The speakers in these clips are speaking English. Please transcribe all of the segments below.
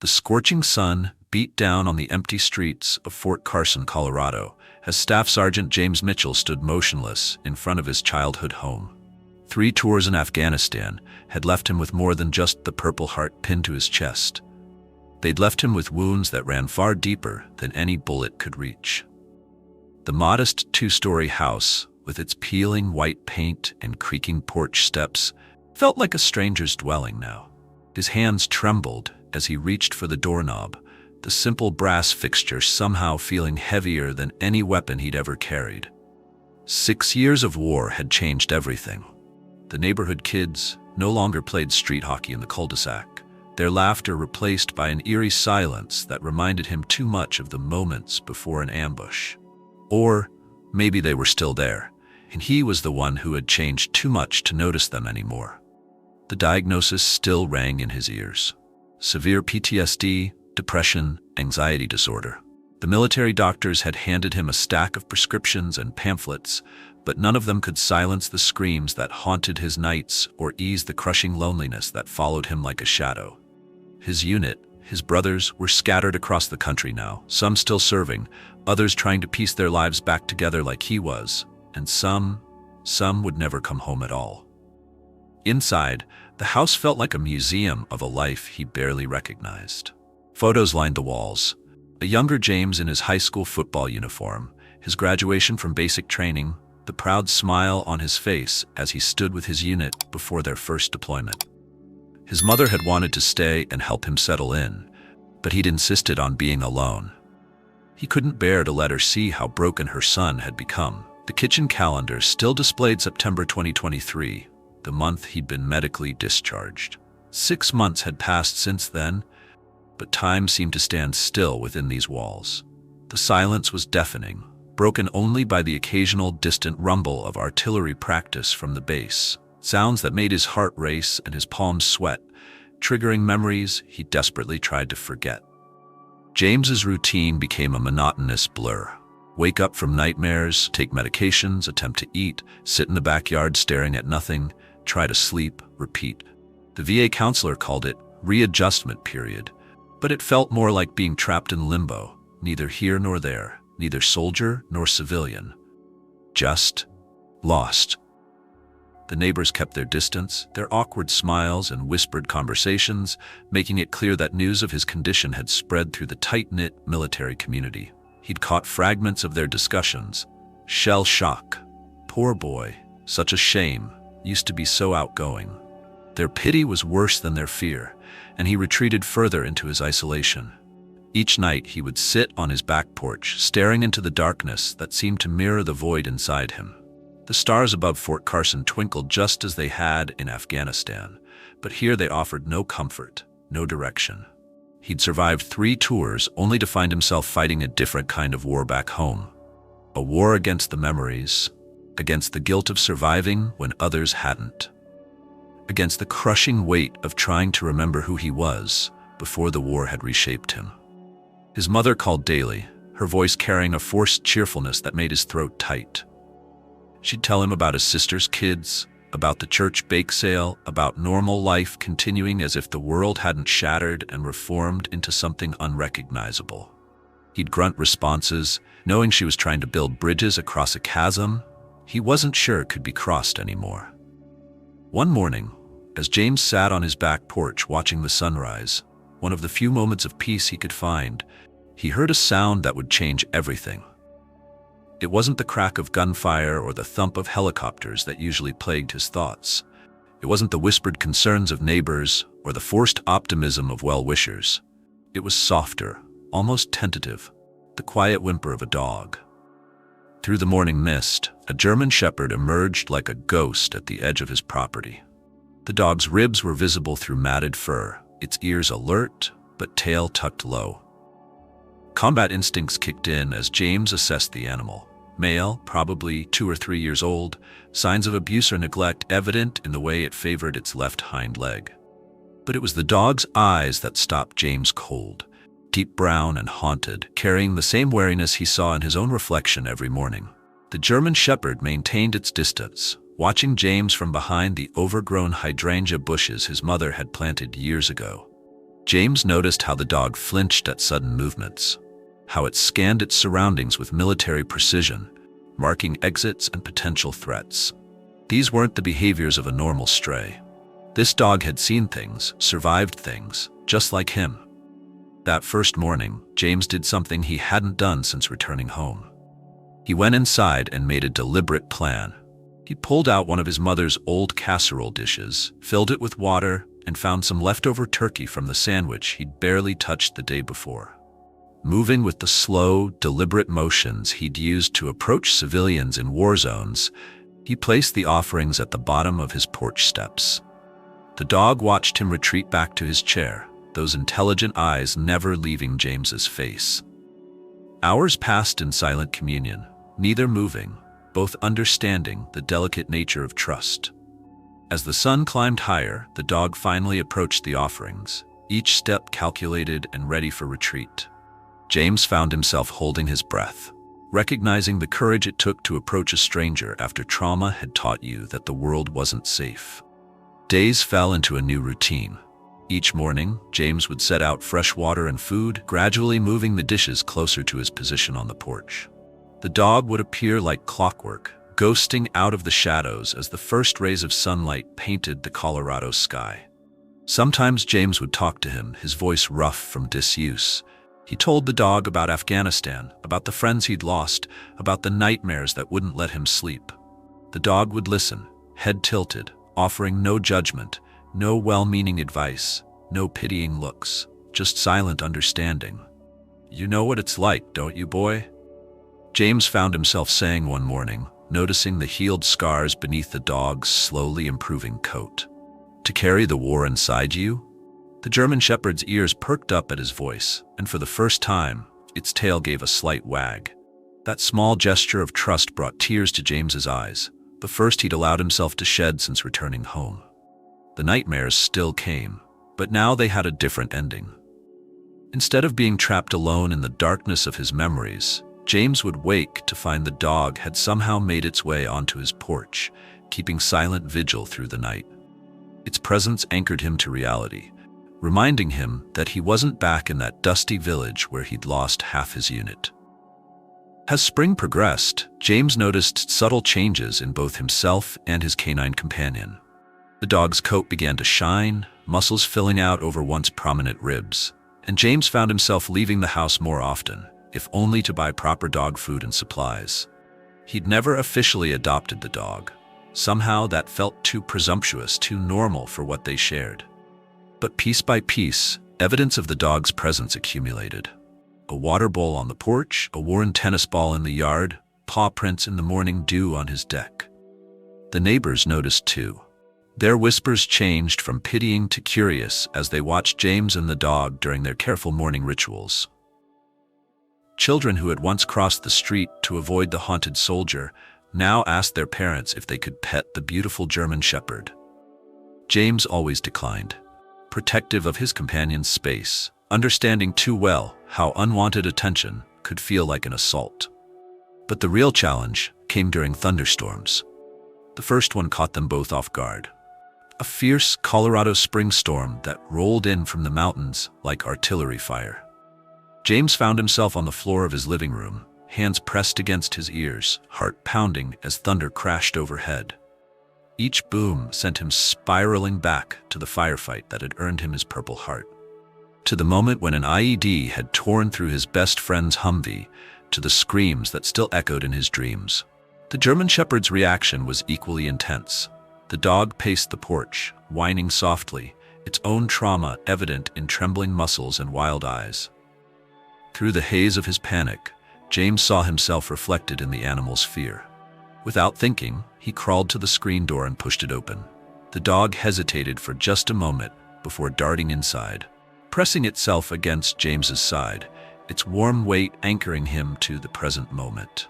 The scorching sun beat down on the empty streets of Fort Carson, Colorado, as Staff Sergeant James Mitchell stood motionless in front of his childhood home. 3 tours in Afghanistan had left him with more than just the Purple Heart pinned to his chest. They'd left him with wounds that ran far deeper than any bullet could reach. The modest 2-story house, with its peeling white paint and creaking porch steps, felt like a stranger's dwelling now. His hands trembled as he reached for the doorknob, the simple brass fixture somehow feeling heavier than any weapon he'd ever carried. 6 years of war had changed everything. The neighborhood kids no longer played street hockey in the cul-de-sac, their laughter replaced by an eerie silence that reminded him too much of the moments before an ambush. Or maybe they were still there, and he was the one who had changed too much to notice them anymore. The diagnosis still rang in his ears. Severe PTSD, depression, anxiety disorder. The military doctors had handed him a stack of prescriptions and pamphlets, but none of them could silence the screams that haunted his nights or ease the crushing loneliness that followed him like a shadow. His unit, his brothers, were scattered across the country now, some still serving, others trying to piece their lives back together like he was, and some would never come home at all. Inside, the house felt like a museum of a life he barely recognized. Photos lined the walls. A younger James in his high school football uniform, his graduation from basic training, the proud smile on his face as he stood with his unit before their first deployment. His mother had wanted to stay and help him settle in, but he'd insisted on being alone. He couldn't bear to let her see how broken her son had become. The kitchen calendar still displayed September 2023, the month he'd been medically discharged. 6 months had passed since then, but time seemed to stand still within these walls. The silence was deafening, broken only by the occasional distant rumble of artillery practice from the base, sounds that made his heart race and his palms sweat, triggering memories he desperately tried to forget. James's routine became a monotonous blur. Wake up from nightmares, take medications, attempt to eat, sit in the backyard staring at nothing, try to sleep, repeat. The VA counselor called it readjustment period, but it felt more like being trapped in limbo, neither here nor there, neither soldier nor civilian. Just lost. The neighbors kept their distance, their awkward smiles and whispered conversations, making it clear that news of his condition had spread through the tight-knit military community. He'd caught fragments of their discussions. Shell shock. Poor boy. Such a shame. Used to be so outgoing. Their pity was worse than their fear, and he retreated further into his isolation. Each night he would sit on his back porch, staring into the darkness that seemed to mirror the void inside him. The stars above Fort Carson twinkled just as they had in Afghanistan, but here they offered no comfort, no direction. He'd survived 3 tours only to find himself fighting a different kind of war back home. A war against the memories, against the guilt of surviving when others hadn't, against the crushing weight of trying to remember who he was before the war had reshaped him. His mother called daily, her voice carrying a forced cheerfulness that made his throat tight. She'd tell him about his sister's kids, about the church bake sale, about normal life continuing as if the world hadn't shattered and reformed into something unrecognizable. He'd grunt responses, knowing she was trying to build bridges across a chasm he wasn't sure could be crossed anymore. One morning, as James sat on his back porch watching the sunrise, one of the few moments of peace he could find, he heard a sound that would change everything. It wasn't the crack of gunfire or the thump of helicopters that usually plagued his thoughts. It wasn't the whispered concerns of neighbors or the forced optimism of well-wishers. It was softer, almost tentative, the quiet whimper of a dog. Through the morning mist, a German shepherd emerged like a ghost at the edge of his property. The dog's ribs were visible through matted fur, its ears alert, but tail tucked low. Combat instincts kicked in as James assessed the animal. Male, probably 2 or 3 years old, signs of abuse or neglect evident in the way it favored its left hind leg. But it was the dog's eyes that stopped James cold, deep brown and haunted, carrying the same wariness he saw in his own reflection every morning. The German shepherd maintained its distance, watching James from behind the overgrown hydrangea bushes his mother had planted years ago. James noticed how the dog flinched at sudden movements, how it scanned its surroundings with military precision, marking exits and potential threats. These weren't the behaviors of a normal stray. This dog had seen things, survived things, just like him. That first morning, James did something he hadn't done since returning home. He went inside and made a deliberate plan. He pulled out one of his mother's old casserole dishes, filled it with water, and found some leftover turkey from the sandwich he'd barely touched the day before. Moving with the slow, deliberate motions he'd used to approach civilians in war zones, he placed the offerings at the bottom of his porch steps. The dog watched him retreat back to his chair, those intelligent eyes never leaving James's face. Hours passed in silent communion, neither moving, both understanding the delicate nature of trust. As the sun climbed higher, the dog finally approached the offerings, each step calculated and ready for retreat. James found himself holding his breath, recognizing the courage it took to approach a stranger after trauma had taught you that the world wasn't safe. Days fell into a new routine. Each morning, James would set out fresh water and food, gradually moving the dishes closer to his position on the porch. The dog would appear like clockwork, ghosting out of the shadows as the first rays of sunlight painted the Colorado sky. Sometimes James would talk to him, his voice rough from disuse. He told the dog about Afghanistan, about the friends he'd lost, about the nightmares that wouldn't let him sleep. The dog would listen, head tilted, offering no judgment, no well-meaning advice, no pitying looks, just silent understanding. "You know what it's like, don't you, boy?" James found himself saying one morning, noticing the healed scars beneath the dog's slowly improving coat. "To carry the war inside you?" The German Shepherd's ears perked up at his voice, and for the first time, its tail gave a slight wag. That small gesture of trust brought tears to James's eyes, the first he'd allowed himself to shed since returning home. The nightmares still came, but now they had a different ending. Instead of being trapped alone in the darkness of his memories, James would wake to find the dog had somehow made its way onto his porch, keeping silent vigil through the night. Its presence anchored him to reality, reminding him that he wasn't back in that dusty village where he'd lost half his unit. As spring progressed, James noticed subtle changes in both himself and his canine companion. The dog's coat began to shine, muscles filling out over once prominent ribs, and James found himself leaving the house more often, if only to buy proper dog food and supplies. He'd never officially adopted the dog. Somehow that felt too presumptuous, too normal for what they shared. But piece by piece, evidence of the dog's presence accumulated. A water bowl on the porch, a worn tennis ball in the yard, paw prints in the morning dew on his deck. The neighbors noticed too. Their whispers changed from pitying to curious as they watched James and the dog during their careful morning rituals. Children who had once crossed the street to avoid the haunted soldier now asked their parents if they could pet the beautiful German Shepherd. James always declined, protective of his companion's space, understanding too well how unwanted attention could feel like an assault. But the real challenge came during thunderstorms. The first one caught them both off guard. A fierce Colorado spring storm that rolled in from the mountains like artillery fire. James found himself on the floor of his living room, hands pressed against his ears, heart pounding as thunder crashed overhead. Each boom sent him spiraling back to the firefight that had earned him his Purple Heart. To the moment when an IED had torn through his best friend's Humvee, to the screams that still echoed in his dreams. The German Shepherd's reaction was equally intense. The dog paced the porch, whining softly, its own trauma evident in trembling muscles and wild eyes. Through the haze of his panic, James saw himself reflected in the animal's fear. Without thinking, he crawled to the screen door and pushed it open. The dog hesitated for just a moment before darting inside, pressing itself against James's side, its warm weight anchoring him to the present moment.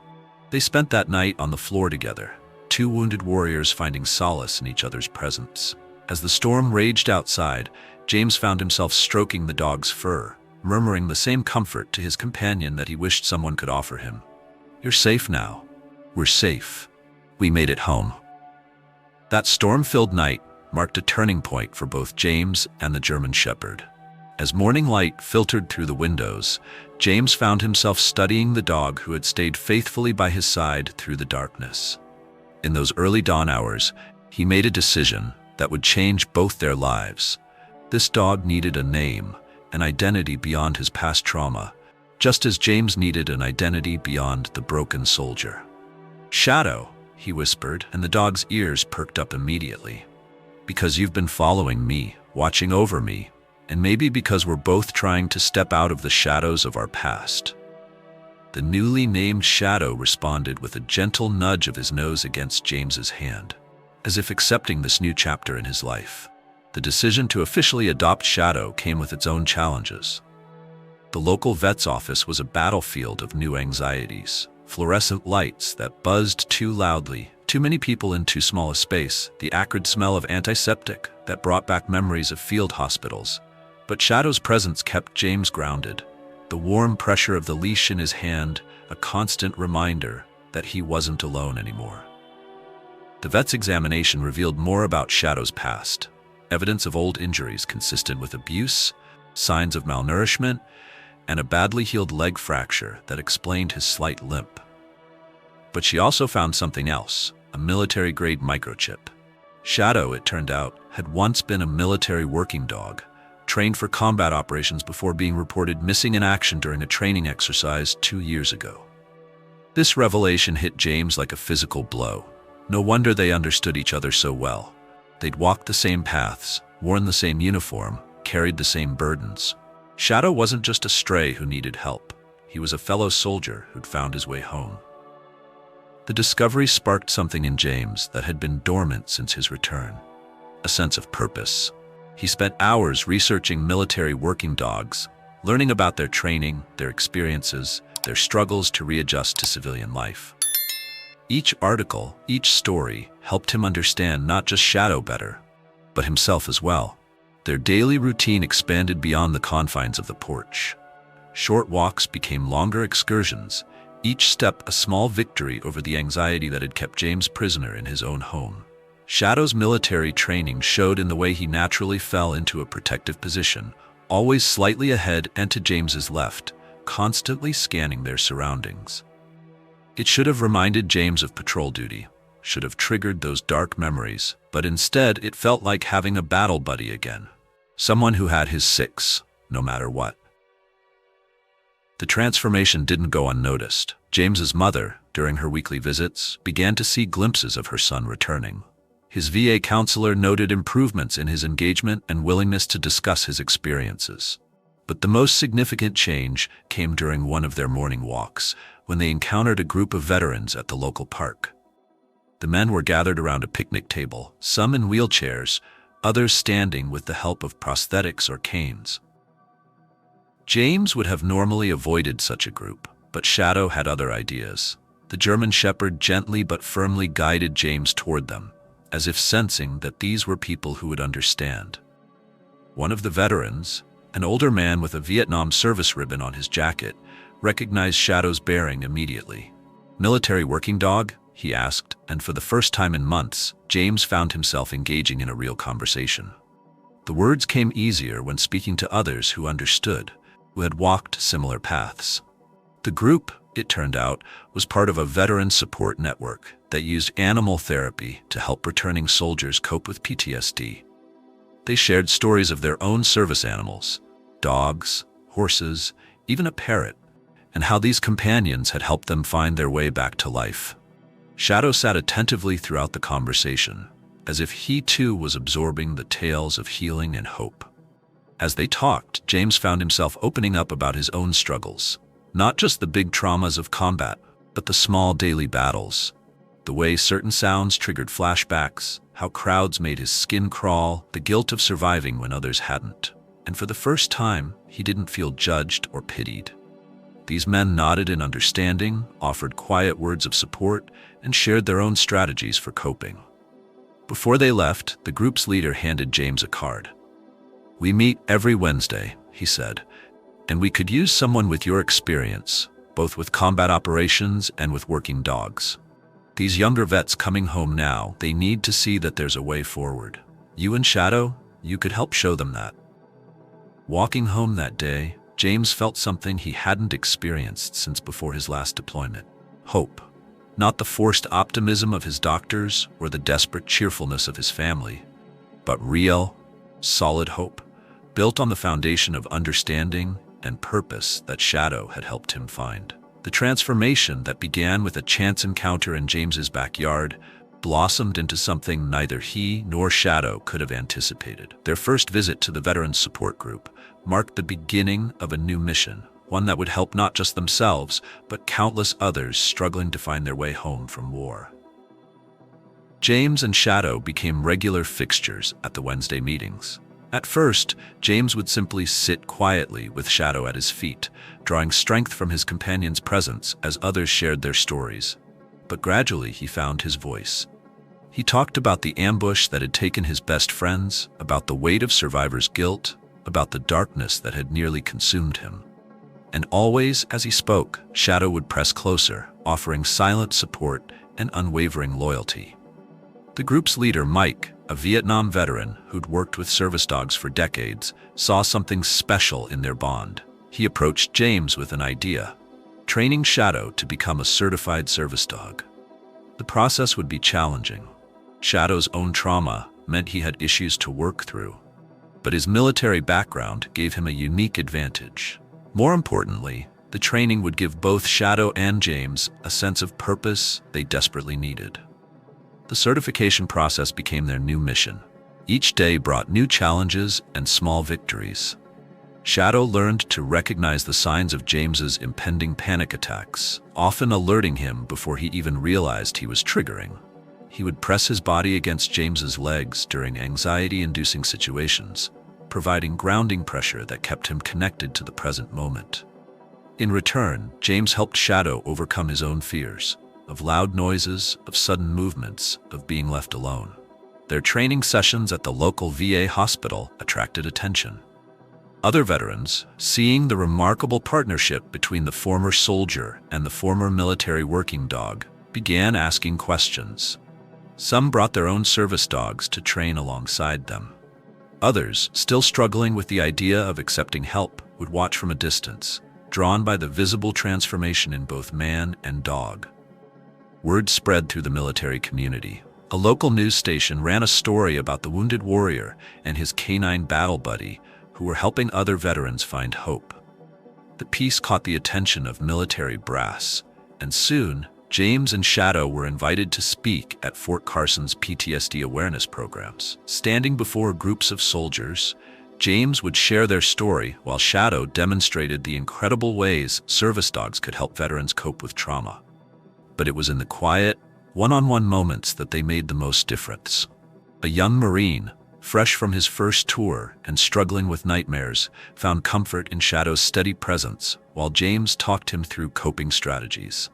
They spent that night on the floor together, two wounded warriors finding solace in each other's presence. As the storm raged outside, James found himself stroking the dog's fur, murmuring the same comfort to his companion that he wished someone could offer him. "You're safe now. We're safe. We made it home." That storm-filled night marked a turning point for both James and the German Shepherd. As morning light filtered through the windows, James found himself studying the dog who had stayed faithfully by his side through the darkness. In those early dawn hours, he made a decision that would change both their lives. This dog needed a name, an identity beyond his past trauma, just as James needed an identity beyond the broken soldier. "Shadow," he whispered, and the dog's ears perked up immediately. "Because you've been following me, watching over me, and maybe because we're both trying to step out of the shadows of our past." The newly named Shadow responded with a gentle nudge of his nose against James's hand, as if accepting this new chapter in his life. The decision to officially adopt Shadow came with its own challenges. The local vet's office was a battlefield of new anxieties. Fluorescent lights that buzzed too loudly, too many people in too small a space, the acrid smell of antiseptic that brought back memories of field hospitals. But Shadow's presence kept James grounded. The warm pressure of the leash in his hand, a constant reminder that he wasn't alone anymore. The vet's examination revealed more about Shadow's past. Evidence of old injuries consistent with abuse, signs of malnourishment, and a badly healed leg fracture that explained his slight limp. But she also found something else, a military-grade microchip. Shadow, it turned out, had once been a military working dog, trained for combat operations before being reported missing in action during a training exercise 2 years ago. This revelation hit James like a physical blow. No wonder they understood each other so well. They'd walked the same paths, worn the same uniform, carried the same burdens. Shadow wasn't just a stray who needed help. He was a fellow soldier who'd found his way home. The discovery sparked something in James that had been dormant since his return, a sense of purpose. He spent hours researching military working dogs, learning about their training, their experiences, their struggles to readjust to civilian life. Each article, each story, helped him understand not just Shadow better, but himself as well. Their daily routine expanded beyond the confines of the porch. Short walks became longer excursions, each step a small victory over the anxiety that had kept James prisoner in his own home. Shadow's military training showed in the way he naturally fell into a protective position, always slightly ahead and to James's left, constantly scanning their surroundings. It should have reminded James of patrol duty, should have triggered those dark memories, but instead it felt like having a battle buddy again. Someone who had his six, no matter what. The transformation didn't go unnoticed. James's mother, during her weekly visits, began to see glimpses of her son returning. His VA counselor noted improvements in his engagement and willingness to discuss his experiences. But the most significant change came during one of their morning walks, when they encountered a group of veterans at the local park. The men were gathered around a picnic table, some in wheelchairs, others standing with the help of prosthetics or canes. James would have normally avoided such a group, but Shadow had other ideas. The German Shepherd gently but firmly guided James toward them, as if sensing that these were people who would understand. One of the veterans, an older man with a Vietnam service ribbon on his jacket, recognized Shadow's bearing immediately. "Military working dog?" he asked, and for the first time in months, James found himself engaging in a real conversation. The words came easier when speaking to others who understood, who had walked similar paths. The group, it turned out, was part of a veteran support network that used animal therapy to help returning soldiers cope with PTSD. They shared stories of their own service animals, dogs, horses, even a parrot, and how these companions had helped them find their way back to life. Shadow sat attentively throughout the conversation, as if he too was absorbing the tales of healing and hope. As they talked, James found himself opening up about his own struggles, not just the big traumas of combat, but the small daily battles. The way certain sounds triggered flashbacks, how crowds made his skin crawl, the guilt of surviving when others hadn't. And for the first time, he didn't feel judged or pitied. These men nodded in understanding, offered quiet words of support, and shared their own strategies for coping. Before they left, the group's leader handed James a card. "We meet every Wednesday," he said, "and we could use someone with your experience, both with combat operations and with working dogs. These younger vets coming home now, they need to see that there's a way forward. You and Shadow, you could help show them that." Walking home that day, James felt something he hadn't experienced since before his last deployment. Hope. Not the forced optimism of his doctors or the desperate cheerfulness of his family, but real, solid hope, built on the foundation of understanding and purpose that Shadow had helped him find. The transformation that began with a chance encounter in James's backyard blossomed into something neither he nor Shadow could have anticipated. Their first visit to the Veterans Support Group marked the beginning of a new mission, one that would help not just themselves, but countless others struggling to find their way home from war. James and Shadow became regular fixtures at the Wednesday meetings. At first, James would simply sit quietly with Shadow at his feet, drawing strength from his companion's presence as others shared their stories. But gradually he found his voice. He talked about the ambush that had taken his best friends, about the weight of survivors' guilt, about the darkness that had nearly consumed him. And always, as he spoke, Shadow would press closer, offering silent support and unwavering loyalty. The group's leader, Mike, a Vietnam veteran who'd worked with service dogs for decades, saw something special in their bond. He approached James with an idea: training Shadow to become a certified service dog. The process would be challenging. Shadow's own trauma meant he had issues to work through, but his military background gave him a unique advantage. More importantly, the training would give both Shadow and James a sense of purpose they desperately needed. The certification process became their new mission. Each day brought new challenges and small victories. Shadow learned to recognize the signs of James's impending panic attacks, often alerting him before he even realized he was triggering. He would press his body against James's legs during anxiety-inducing situations, providing grounding pressure that kept him connected to the present moment. In return, James helped Shadow overcome his own fears, of loud noises, of sudden movements, of being left alone. Their training sessions at the local VA hospital attracted attention. Other veterans, seeing the remarkable partnership between the former soldier and the former military working dog, began asking questions. Some brought their own service dogs to train alongside them. Others, still struggling with the idea of accepting help, would watch from a distance, drawn by the visible transformation in both man and dog. Word spread through the military community. A local news station ran a story about the wounded warrior and his canine battle buddy who were helping other veterans find hope. The piece caught the attention of military brass, and soon, James and Shadow were invited to speak at Fort Carson's PTSD awareness programs. Standing before groups of soldiers, James would share their story while Shadow demonstrated the incredible ways service dogs could help veterans cope with trauma. But it was in the quiet, one-on-one moments that they made the most difference. A young Marine, fresh from his first tour and struggling with nightmares, found comfort in Shadow's steady presence while James talked him through coping strategies.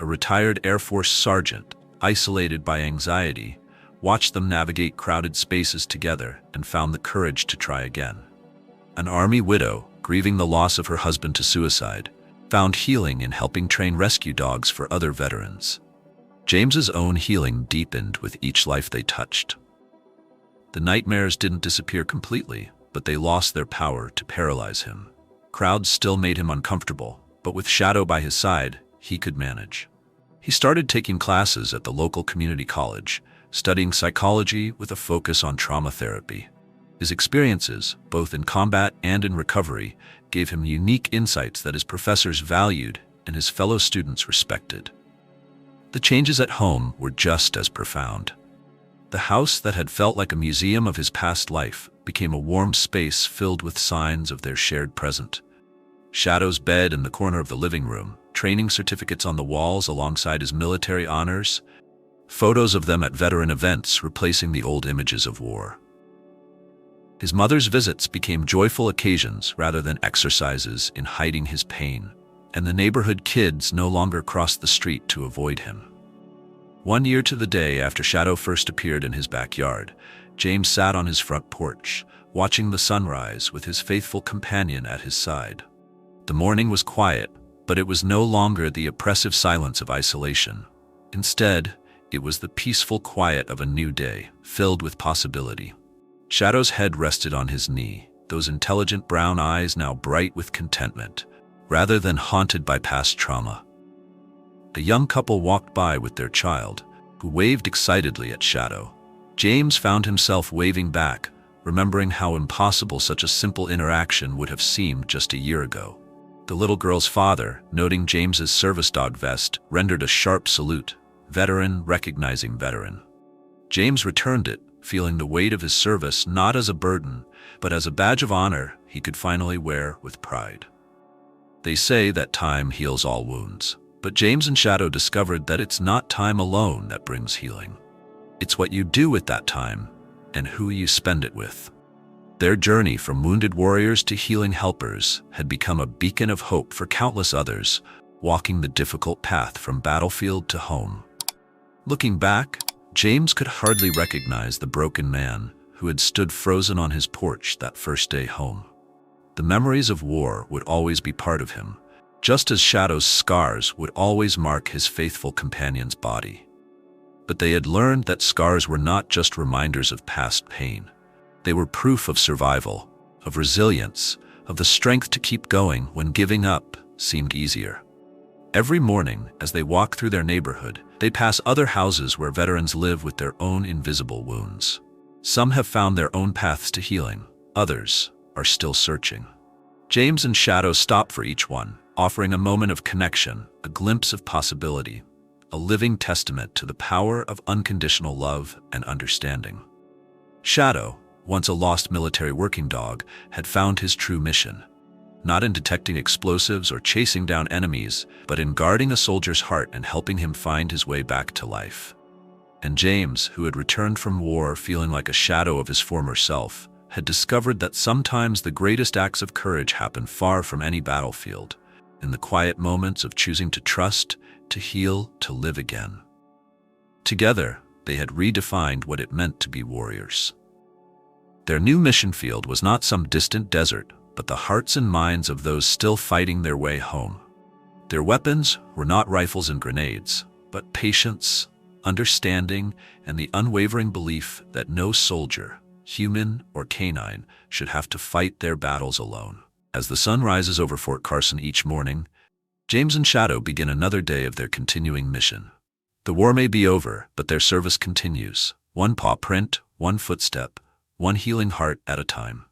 A retired Air Force sergeant, isolated by anxiety, watched them navigate crowded spaces together and found the courage to try again. An Army widow, grieving the loss of her husband to suicide, found healing in helping train rescue dogs for other veterans. James's own healing deepened with each life they touched. The nightmares didn't disappear completely, but they lost their power to paralyze him. Crowds still made him uncomfortable, but with Shadow by his side, he could manage. He started taking classes at the local community college, studying psychology with a focus on trauma therapy. His experiences, both in combat and in recovery, gave him unique insights that his professors valued and his fellow students respected. The changes at home were just as profound. The house that had felt like a museum of his past life became a warm space filled with signs of their shared present. Shadow's bed in the corner of the living room, training certificates on the walls alongside his military honors, photos of them at veteran events replacing the old images of war. His mother's visits became joyful occasions rather than exercises in hiding his pain, and the neighborhood kids no longer crossed the street to avoid him. 1 year to the day after Shadow first appeared in his backyard, James sat on his front porch, watching the sunrise with his faithful companion at his side. The morning was quiet, but it was no longer the oppressive silence of isolation. Instead, it was the peaceful quiet of a new day, filled with possibility. Shadow's head rested on his knee, those intelligent brown eyes now bright with contentment, rather than haunted by past trauma. A young couple walked by with their child, who waved excitedly at Shadow. James found himself waving back, remembering how impossible such a simple interaction would have seemed just a year ago. The little girl's father, noting James's service dog vest, rendered a sharp salute, veteran recognizing veteran. James returned it, feeling the weight of his service not as a burden, but as a badge of honor he could finally wear with pride. They say that time heals all wounds, but James and Shadow discovered that it's not time alone that brings healing. It's what you do with that time and who you spend it with. Their journey from wounded warriors to healing helpers had become a beacon of hope for countless others, walking the difficult path from battlefield to home. Looking back, James could hardly recognize the broken man who had stood frozen on his porch that first day home. The memories of war would always be part of him, just as Shadow's scars would always mark his faithful companion's body. But they had learned that scars were not just reminders of past pain. They were proof of survival, of resilience, of the strength to keep going when giving up seemed easier. Every morning, as they walk through their neighborhood, they pass other houses where veterans live with their own invisible wounds. Some have found their own paths to healing, others are still searching. James and Shadow stop for each one, offering a moment of connection, a glimpse of possibility, a living testament to the power of unconditional love and understanding. Shadow, once a lost military working dog, had found his true mission, not in detecting explosives or chasing down enemies, but in guarding a soldier's heart and helping him find his way back to life. And James, who had returned from war feeling like a shadow of his former self, had discovered that sometimes the greatest acts of courage happen far from any battlefield, in the quiet moments of choosing to trust, to heal, to live again. Together, they had redefined what it meant to be warriors. Their new mission field was not some distant desert, but the hearts and minds of those still fighting their way home. Their weapons were not rifles and grenades, but patience, understanding, and the unwavering belief that no soldier, human or canine, should have to fight their battles alone. As the sun rises over Fort Carson each morning, James and Shadow begin another day of their continuing mission. The war may be over, but their service continues, one paw print, one footstep, one healing heart at a time.